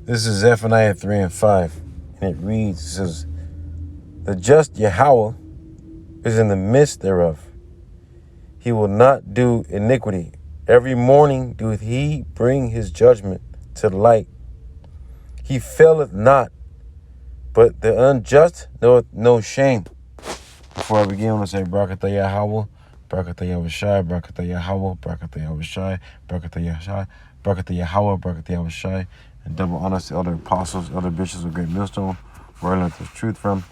This is Zephaniah 3 and 5. And it reads, it says, the just Yahweh is in the midst thereof. He will not do iniquity. Every morning doeth he bring his judgment to the light. He faileth not, but the unjust knoweth no shame. Before I begin, I want to say Barakatah Yahweh, Barakatah Yahushai, Barakatah Yahweh, Barakatah Yahushai, Barakatah Yahushai, Barakatah Yahweh, Barakatah Yahushai, and double honors to elder apostles, elder bishops of Great Millstone, where I learned this truth from,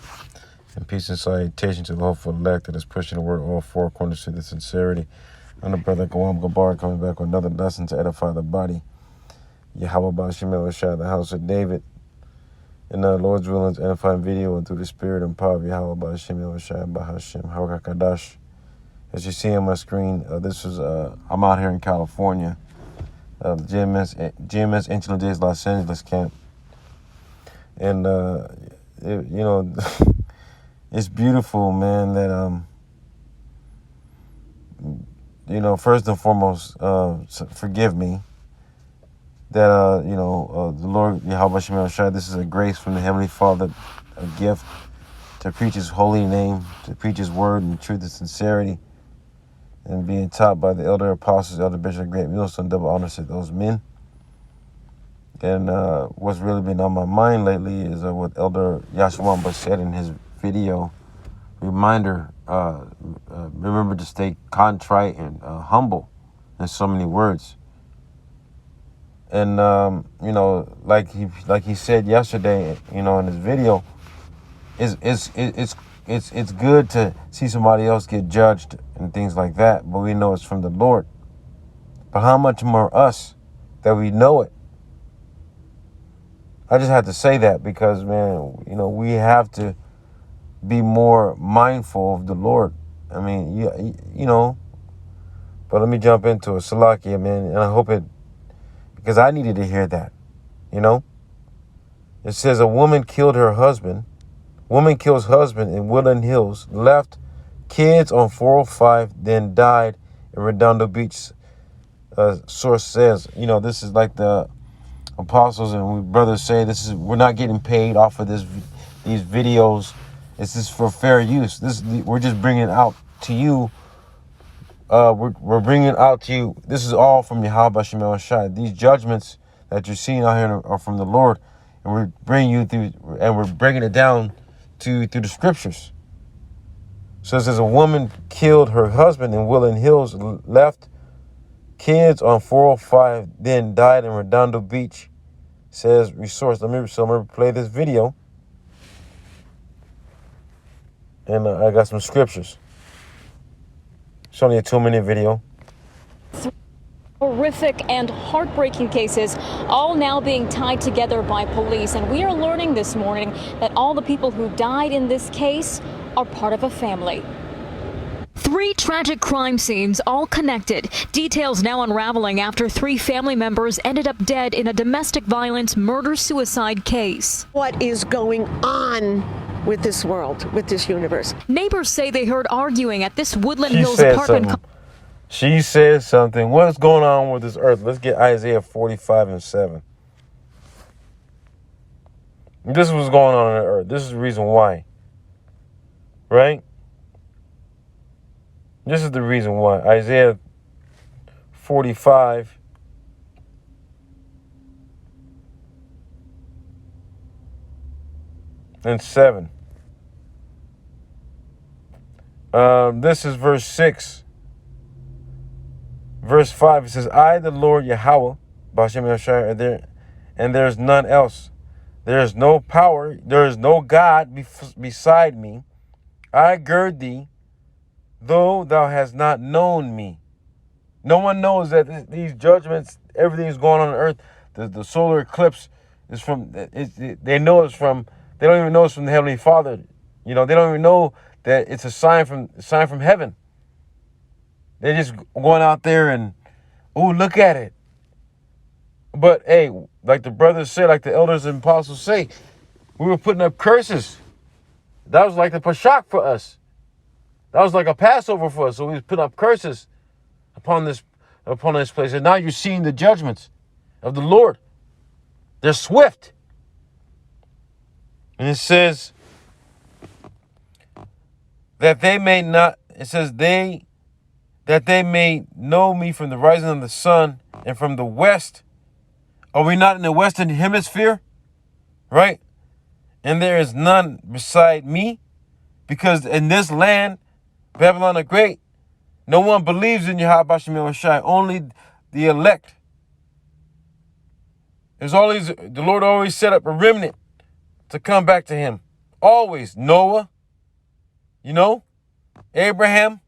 and peace and salutation to the hopeful elect that is pushing the word all four corners to the sincerity. I'm the brother Gawam Gabar coming back with another lesson to edify the body. Yahweh Ba'Shem Yahushai, the house of David. In the Lord's willing, edifying video and through the spirit and power of Yahweh Ba'Shem Yahushai Ba'Hashem Hawakakadash. As you see on my screen, this is I'm out here in California, GMS Ancient Days Los Angeles camp, and it's beautiful, man. That first and foremost, forgive me. That the Lord Yahweh Shem Yahushai, this is a grace from the Heavenly Father, a gift to preach His holy name, to preach His word in truth and sincerity, and being taught by the elder apostles, elder bishop of Great Millstone. Double honors to those men. And what's really been on my mind lately is what Elder Yashwamba said in his video. Reminder, remember to stay contrite and humble in so many words. And like he said yesterday, in his video, it's good to see somebody else get judged and things like that, but we know it's from the Lord. But how much more us that we know it? I just had to say that because, man, we have to be more mindful of the Lord. I mean, but let me jump into it. Salakia, man, and I hope it, because I needed to hear that, It says a woman killed her husband. Woman kills husband in Woodland Hills, left kids on 405, then died in Redondo Beach. Source says, this is like the apostles and we brothers say, we're not getting paid off of these videos. This is for fair use. We're just bringing it out to you. We're bringing it out to you. This is all from Yahweh Shem Yahushai. These judgments that you're seeing out here are from the Lord, and we're bringing you through, and we're bringing it down through the scriptures. So it says a woman killed her husband in Woodland Hills, left kids on 405, then died in Redondo Beach. Says resource. Let me play this video, and I got some scriptures. It's only a 2-minute video. Horrific and heartbreaking cases, all now being tied together by police. And we are learning this morning that all the people who died in this case are part of a family. 3 tragic crime scenes, all connected. Details now unraveling after 3 family members ended up dead in a domestic violence murder-suicide case. What is going on with this world, with this universe? Neighbors say they heard arguing at this Woodland Hills apartment. She said something. What's going on with this earth? Let's get Isaiah 45 and 7. This is what's going on the earth. This is the reason why. Right? This is the reason why. Isaiah 45 and 7. This is verse 6. Verse 5, it says, I, the Lord Yahweh, Ba'Shem Yahushai, and there is none else. There is no power, there is no God beside me. I gird thee, though thou hast not known me. No one knows that these judgments, everything is going on earth. The solar eclipse is from, they know it's from, they don't even know it's from the Heavenly Father. They don't even know that it's a sign from heaven. They're just going out there and, look at it. But, hey, like the brothers say, like the elders and apostles say, we were putting up curses. That was like the Pashak for us. That was like a Passover for us. So we was putting up curses upon this place. And now you're seeing the judgments of the Lord. They're swift. And it says that they may not, it says that they may know me from the rising of the sun and from the west. Are we not in the western hemisphere? Right? And there is none beside me, because in this land, Babylon the Great, no one believes in Yahweh Bashim Yahushai, only the elect. The Lord always set up a remnant to come back to him. Always. Noah, Abraham,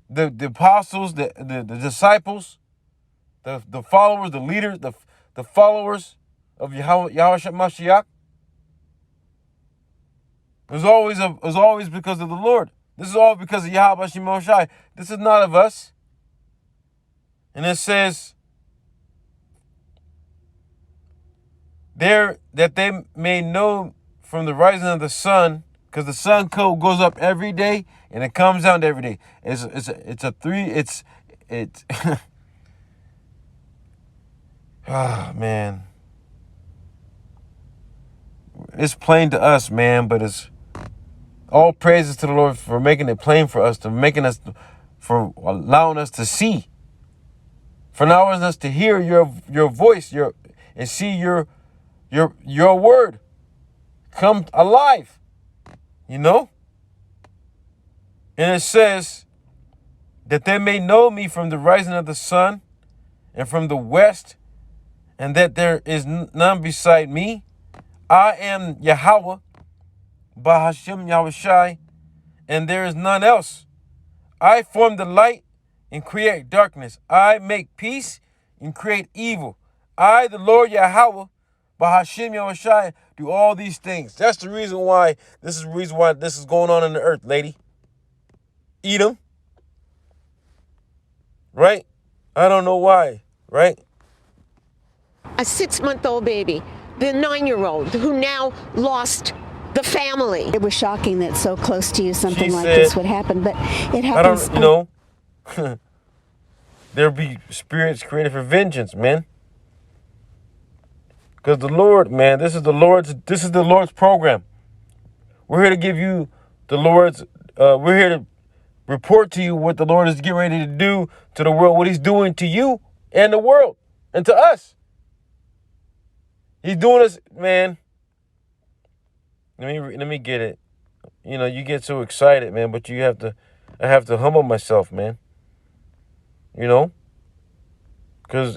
the apostles, the disciples, the followers, the leaders, the followers of Yahweh Mashiach. It was always because of the Lord. This is all because of Yahweh Shai. This is not of us. And it says there that they may know from the rising of the sun, because the sun code goes up every day and it comes down every day. Man. It's plain to us, man, but it's all praises to the Lord for making it plain for us, for allowing us to see, for allowing us to hear your voice, and see your word come alive, And it says that they may know me from the rising of the sun and from the west, and that there is none beside me. I am Yahweh, Bahashim Yahushai, and there is none else. I form the light and create darkness. I make peace and create evil. I, the Lord Yahweh, Bahashim Yahushai, do all these things. That's the reason why this is going on in the earth, lady. Edom. Right? I don't know why, right? A 6-month-old baby, the 9-year-old who now lost the family. It was shocking that so close to you something like this would happen, but it happens. There be spirits created for vengeance, man. Because the Lord, man, this is the Lord's program. We're here to give you the Lord's. We're here to report to you what the Lord is getting ready to do to the world, what He's doing to you and the world and to us. He's doing us, man. Let me get it. You get so excited, man, but I have to humble myself, man. Because,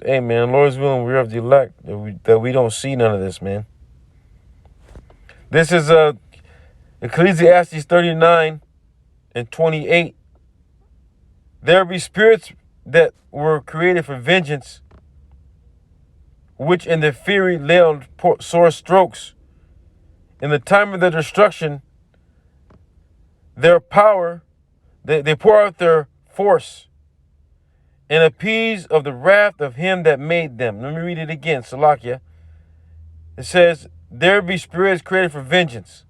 hey, man, Lord's willing, we're of the elect, that we don't see none of this, man. This is Ecclesiastes 39:28. There be spirits that were created for vengeance, which in their fury lay on sore strokes. In the time of their destruction, their power, they pour out their force and appease of the wrath of him that made them. Let me read it again, Salakia. It says, there be spirits created for vengeance,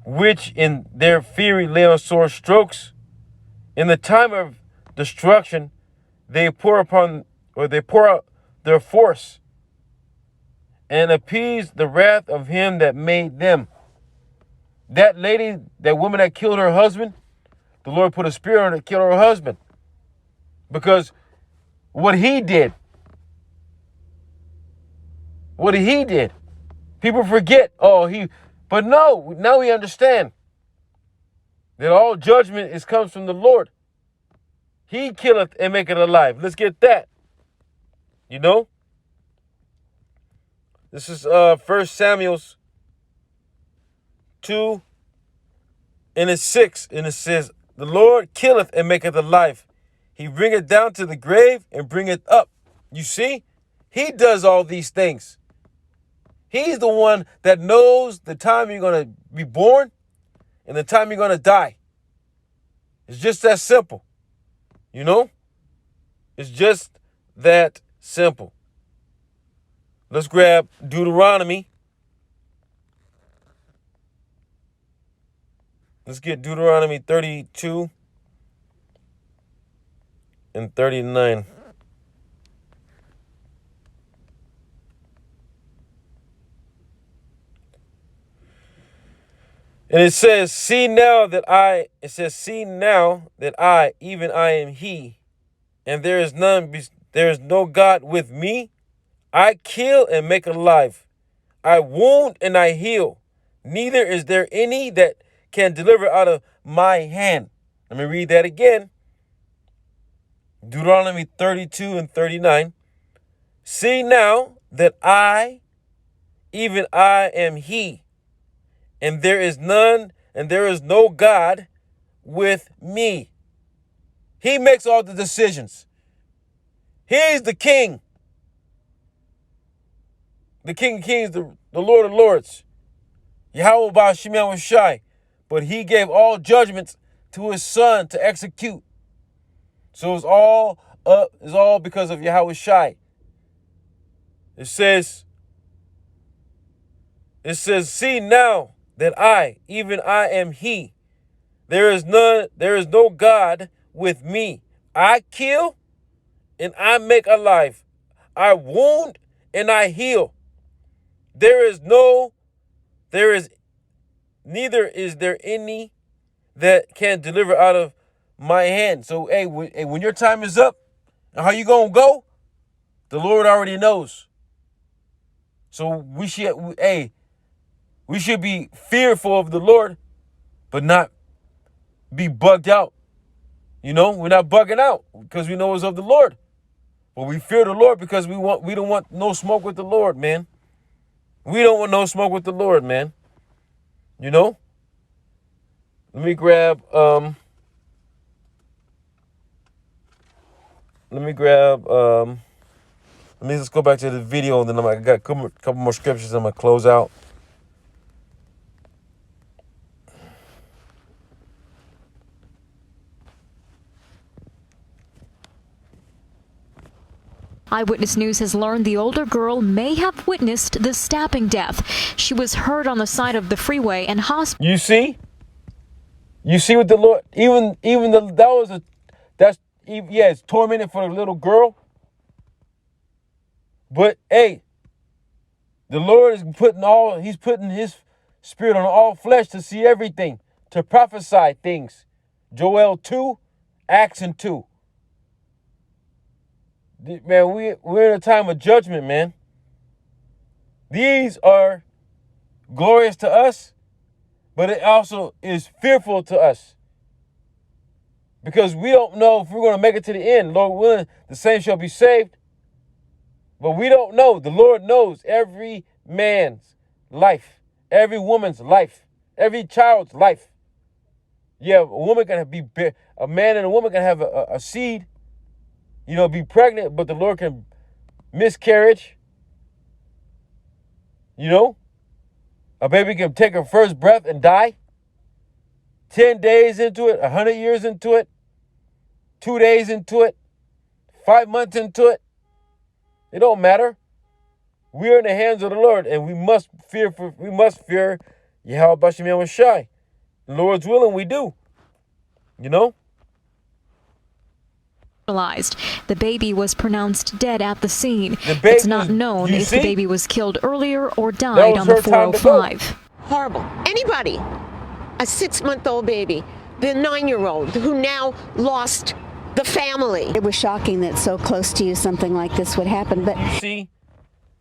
which in their fury lay on sore strokes. In the time of destruction, they pour out their force and appease the wrath of him that made them. That lady, that woman that killed her husband, the Lord put a spirit on her to kill her husband. Because what he did, people forget, but no, now we understand that all judgment comes from the Lord. He killeth and maketh alive. Let's get that. This is 1 Samuel 2 and it's 6, and it says, the Lord killeth and maketh alive. He bringeth down to the grave and bringeth up. You see? He does all these things. He's the one that knows the time you're going to be born and the time you're going to die. It's just that simple. It's just that simple. Let's grab Deuteronomy. Let's get Deuteronomy 32 and 39. And it says, see now that I, even I am he, and there is no God with me. I kill and make alive. I wound and I heal. Neither is there any that can deliver out of my hand. Let me read that again. Deuteronomy 32 and 39. See now that I, even I am he, and there is no God with me. He makes all the decisions. He's the king. The King of Kings, the Lord of Lords. Yahweh Ba'Shem Yahushai. But he gave all judgments to his son to execute. So it's all because of Yahushai. It says, see now that I, even I am he. There is no God with me. I kill and I make alive. I wound and I heal. Neither is there any that can deliver out of my hand. So, hey, when your time is up, and how you gonna go? The Lord already knows. So we should be fearful of the Lord, but not be bugged out. You know, we're not bugging out because we know it's of the Lord. But we fear the Lord because we don't want no smoke with the Lord, man. We don't want no smoke with the Lord, man. You know? Let me just go back to the video, and then I got a couple more scriptures I'm going to close out. Eyewitness News has learned the older girl may have witnessed the stabbing death. She was heard on the side of the freeway and hospital. You see what the Lord, it's tormented for the little girl. But hey, the Lord is he's putting his spirit on all flesh to see everything, to prophesy things. Joel 2, Acts 2. Man, we're in a time of judgment, man. These are glorious to us, but it also is fearful to us. Because we don't know if we're going to make it to the end. Lord willing, the same shall be saved. But we don't know. The Lord knows every man's life, every woman's life, every child's life. Yeah, a man and a woman can have a seed, be pregnant, but the Lord can miscarriage. A baby can take her first breath and die. 10 days into it, 100 years into it, 2 days into it, 5 months into it. It don't matter. We are in the hands of the Lord, and we must fear Yahweh Ba'Shem Yahushai. The Lord's willing, we do. The baby was pronounced dead at the scene. It's not known if the baby was killed earlier or died on the 405. Horrible. Anybody, a 6-month-old baby, the 9-year-old who now lost the family. It was shocking that so close to you something like this would happen. But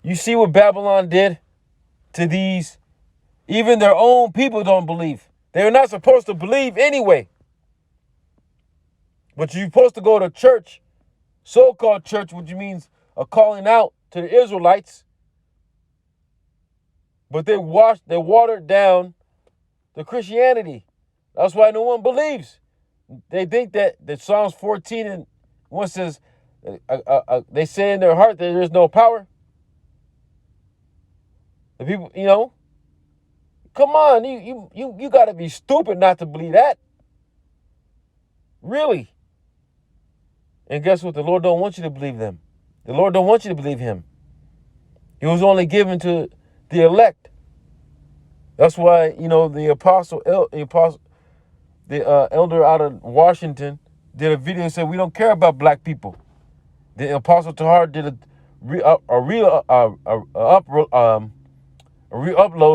you see what Babylon did to these. Even their own people don't believe. They're not supposed to believe anyway. But you're supposed to go to church, so-called church, which means a calling out to the Israelites. But they watered down the Christianity. That's why no one believes. They think that Psalms 14 and 1 says, they say in their heart that there's no power. The people, come on, you got to be stupid not to believe that. Really. And guess what? The Lord don't want you to believe them. The Lord don't want you to believe him. He was only given to the elect. That's why, the elder out of Washington did a video and said, we don't care about black people. The Apostle Tahar did a re-upload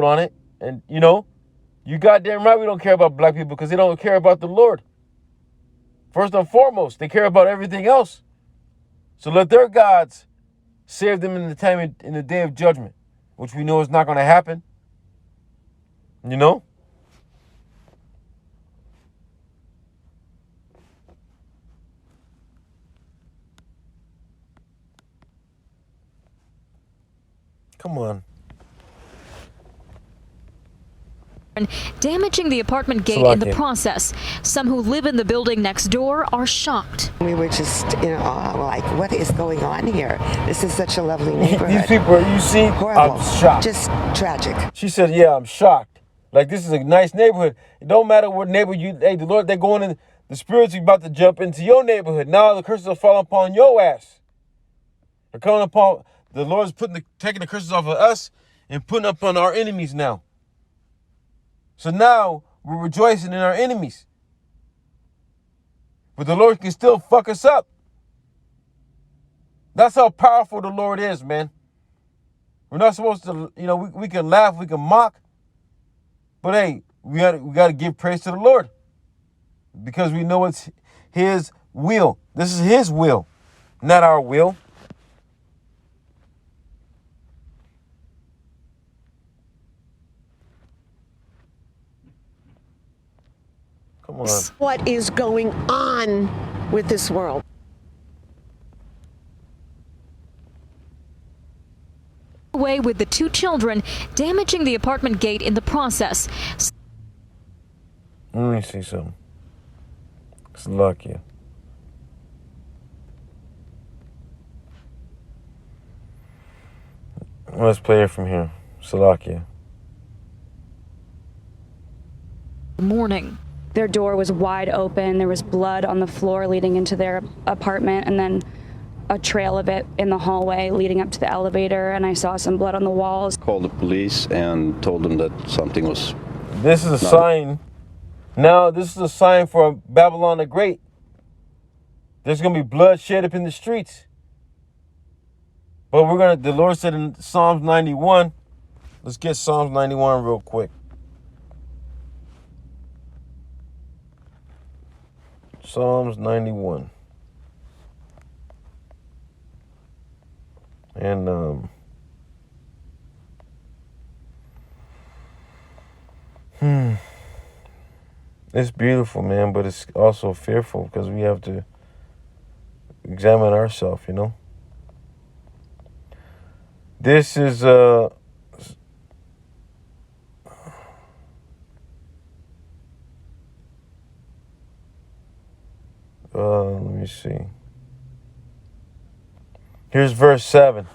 on it. And, You goddamn right we don't care about black people because they don't care about the Lord. First and foremost, they care about everything else. So let their gods save them in the day of judgment, which we know is not going to happen. You know? Come on. Damaging the apartment gate in the process. Some who live in the building next door are shocked. We were just, like, what is going on here? This is such a lovely neighborhood. These people, you see, horrible. I'm shocked. Just tragic. She said, yeah, I'm shocked. Like, this is a nice neighborhood. It don't matter what neighborhood the Lord, they're going in, the spirits are about to jump into your neighborhood. Now the curses are falling upon your ass. They're coming upon, the Lord's taking the curses off of us and putting up on our enemies now. So now we're rejoicing in our enemies. But the Lord can still fuck us up. That's how powerful the Lord is, man. We're not supposed to, we can laugh, we can mock. But hey, we got to give praise to the Lord. Because we know it's his will. This is his will, not our will. Come on. What is going on with this world? Away with the two children, damaging the apartment gate in the process. Let me see something. Salakia. Let's play it from here. Salakia. Morning. Their door was wide open. There was blood on the floor leading into their apartment, and then a trail of it in the hallway leading up to the elevator, and I saw some blood on the walls. Called the police and told them that something was... This is a sign. Now, this is a sign for Babylon the Great. There's going to be blood shed up in the streets. But the Lord said in Psalms 91, let's get Psalms 91 real quick. Psalms 91. And it's beautiful, man, but it's also fearful because we have to examine ourselves, This is let me see. Here's verse 7.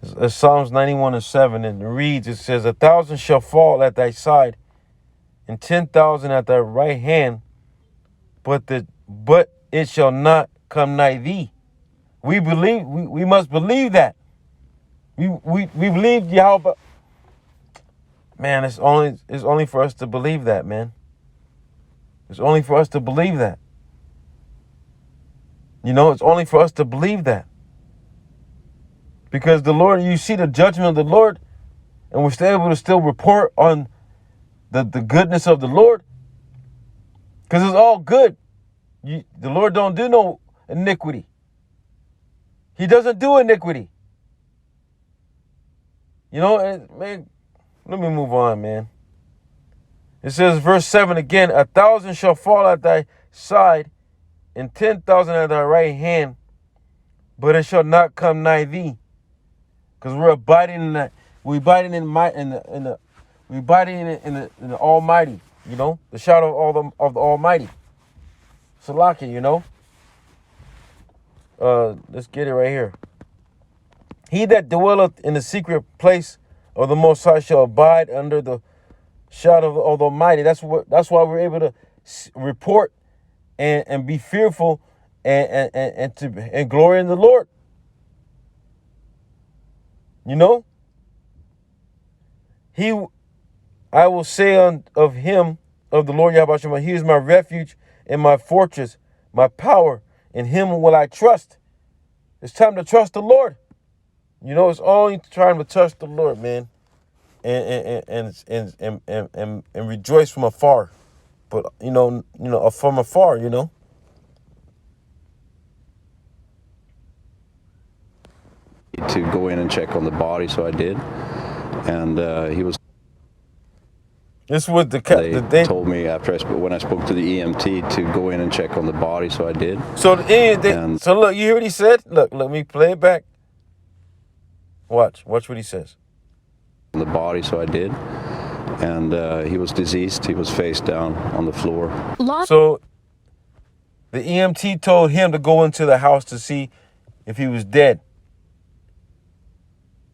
It's Psalms 91:7, and it reads, it says, 1,000 shall fall at thy side, and 10,000 at thy right hand, but it shall not come nigh thee. We must believe that. We believe Yahweh. Man, it's only for us to believe that, man. It's only for us to believe that. It's only for us to believe that. Because the Lord, you see the judgment of the Lord, and we're still able to still report on the goodness of the Lord. Because it's all good. The Lord don't do no iniquity. He doesn't do iniquity. Man, let me move on, man. It says, verse 7 again, 1,000 shall fall at thy side, and 10,000 at thy right hand, but it shall not come nigh thee. Because we're abiding in that. We're abiding in the Almighty. The shadow of the Almighty. Salaki, let's get it right here. He that dwelleth in the secret place of the Most High shall abide under the shadow of the Almighty. That's why we're able to report and be fearful and glory in the Lord. I will say of him, of the Lord Yahweh Shema, he is my refuge and my fortress, my power. In him will I trust. It's time to trust the Lord. It's only time to trust the Lord, man. and rejoice from afar, but from afar, To go in and check on the body, so I did. And he was. This was They told me when I spoke to the EMT to go in and check on the body, so I did. So look, you hear what he said? Look, let me play it back. Watch what he says. On the body, so I did. And he was deceased. He was face down on the floor. So the EMT told him to go into the house to see if he was dead.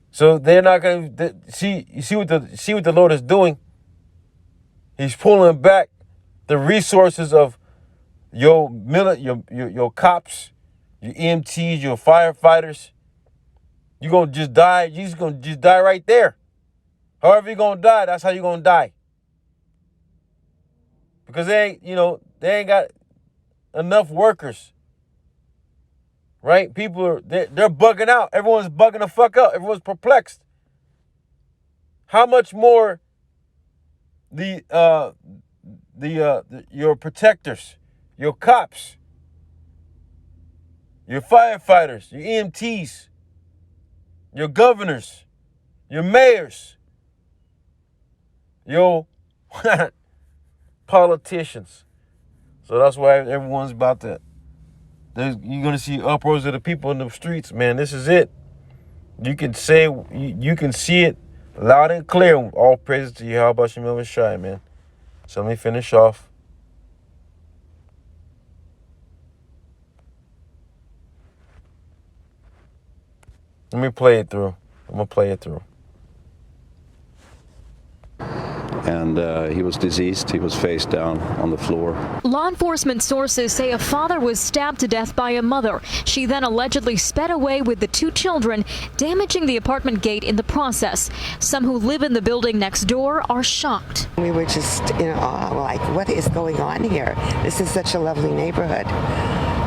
So they're not going to see. You see what the Lord is doing. He's pulling back the resources of your cops, your EMTs, your firefighters. You're gonna just die. You're just gonna die right there. However you're gonna die, that's how you're gonna die. Because they ain't got enough workers. Right? People they're bugging out. Everyone's bugging the fuck out. Everyone's perplexed. How much more your protectors, your cops, your firefighters, your EMTs, your governors, your mayors, your politicians. So that's why everyone's about to. You're gonna see uproars of the people in the streets, man. This is it. You can say you can see it loud and clear. All praises to you. How about you, Melvin Shai, man? So let me finish off. Let me play it through. I'm gonna play it through. And he was deceased. He was face down on the floor. Law enforcement sources say a father was stabbed to death by a mother. She then allegedly sped away with the two children, damaging the apartment gate in the process. Some who live in the building next door are shocked. We were just in awe, like, what is going on here? This is such a lovely neighborhood.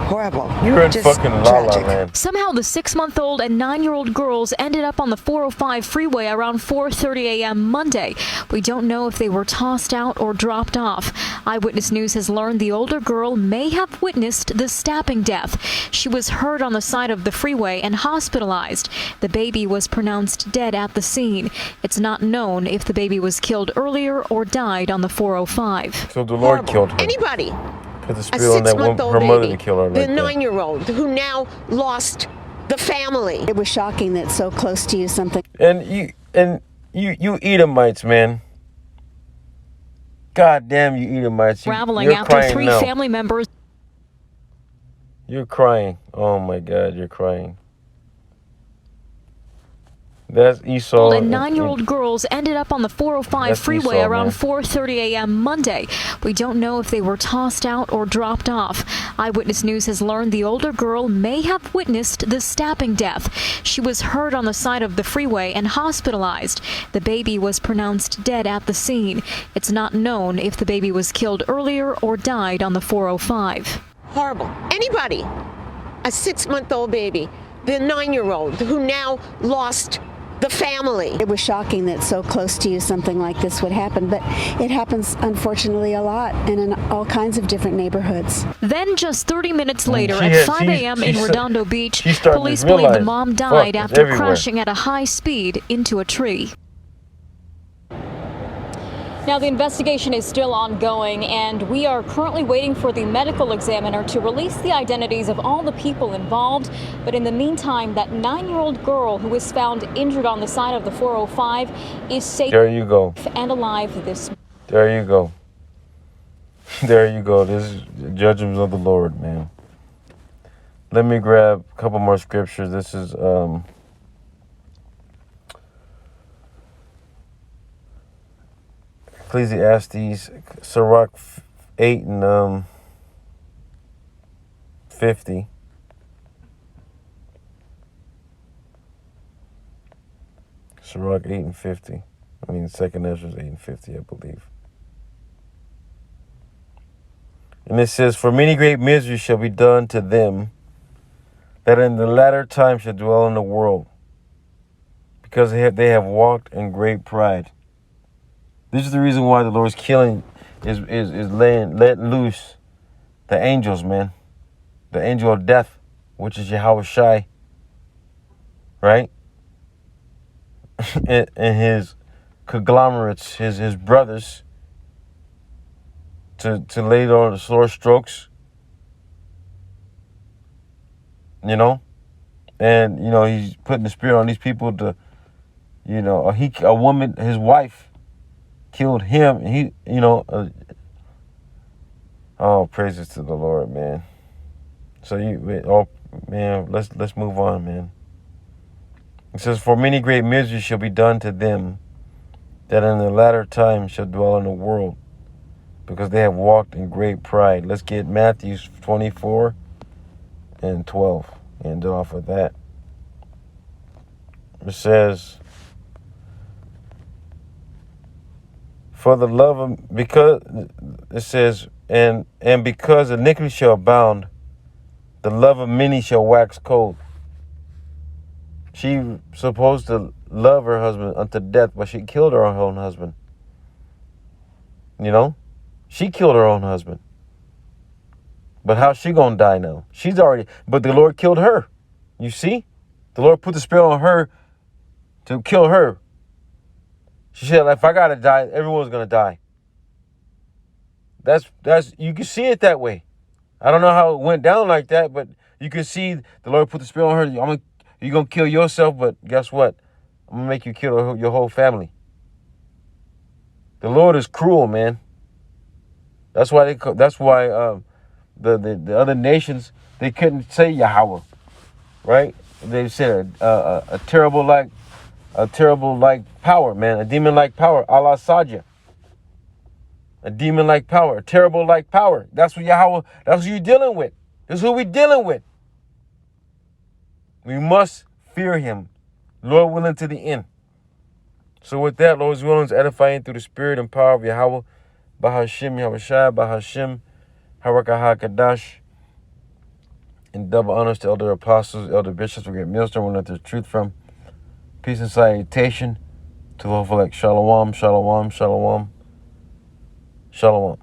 Horrible. You're in Just fucking La La tragic. Land. Somehow the 6-month-old and 9-year-old girls ended up on the 405 freeway around 4:30 a.m. Monday. We don't know if they were tossed out or dropped off. Eyewitness News has learned the older girl may have witnessed the stabbing death. She was heard on the side of the freeway and hospitalized. The baby was pronounced dead at the scene. It's not known if the baby was killed earlier or died on the 405. So the Lord killed her. Anybody. Put the A spirit on that one, 6-month-old her mother baby, to kill her the like that. 9-year-old who now lost the family. It was shocking that so close to you something. And you Edomites, man. God damn you Edomites. Traveling You're after crying 3 now. family members. You're crying. Oh my God, you're crying. That's Esau. And 9-year-old girls ended up on the 405 That's freeway Esau, around man. 4:30 a.m. Monday. We don't know if they were tossed out or dropped off. Eyewitness News has learned the older girl may have witnessed the stabbing death. She was heard on the side of the freeway and hospitalized. The baby was pronounced dead at the scene. It's not known if the baby was killed earlier or died on the 405. Horrible. Anybody. A 6-month-old baby, the 9-year-old who now lost the family. It was shocking that so close to you something like this would happen, but it happens unfortunately a lot and in all kinds of different neighborhoods. Then just 30 minutes later She at had- 5 a.m. in she's- Redondo Beach, she's starting to police believe the realize, mom fuck, died it's after everywhere. crashing at a high speed into a tree. Now, the investigation is still ongoing, and we are currently waiting for the medical examiner to release the identities of all the people involved. But in the meantime, that 9-year-old girl who was found injured on the side of the 405 is safe There you go. and alive this There you go. There you go. This is the judgments of the Lord, man. Let me grab a couple more scriptures. This is Ecclesiastes, Sirach 8 and 50. Sirach 8 and 50. I mean, 2nd Ezra 8 and 50, I believe. And it says, "For many great miseries shall be done to them that in the latter time shall dwell in the world. because they have walked in great pride. This is the reason why the Lord's killing is letting loose the angels, man. The angel of death, which is Yahweh Shai, right? and his conglomerates, his brothers, to lay on the sore strokes, you know? And, you know, he's putting the spirit on these people to, you know, a woman, his wife, killed him. And he, you know, oh, praises to the Lord, man. So let's move on, man. It says, for many great miseries shall be done to them that in the latter time shall dwell in the world, because they have walked in great pride. Let's get Matthew 24 and 12. End it off with that. It says, for the love of, because, it says, and because iniquity shall abound, the love of many shall wax cold. She supposed to love her husband unto death, but she killed her own husband. You know? She killed her own husband. But how's she gonna die now? She's already, but the Lord killed her. You see? The Lord put the spell on her to kill her. She said, if I gotta die, everyone's gonna die. That's you can see it that way. I don't know how it went down like that, but you can see the Lord put the spell on her. You're gonna kill yourself, but guess what? I'm gonna make you kill your whole family. The Lord is cruel, man. That's why the other nations, they couldn't say Yahweh, right? They said a terrible like power, man, a demon like power, Allah Sajah. A demon like power, a terrible like power. That's what Yahweh. That's who you're dealing with. This is who we're dealing with. We must fear Him, Lord willing, to the end. So with that, Lord's willing, is edifying through the spirit and power of Yahweh, Bahashim Yahushai, Bahashim Harakah HaKadash. And double honors to elder apostles, elder bishops, we get millstone, we learn the truth from. Peace and salutation to the whole elect. Shalom, shalom, shalom, shalom.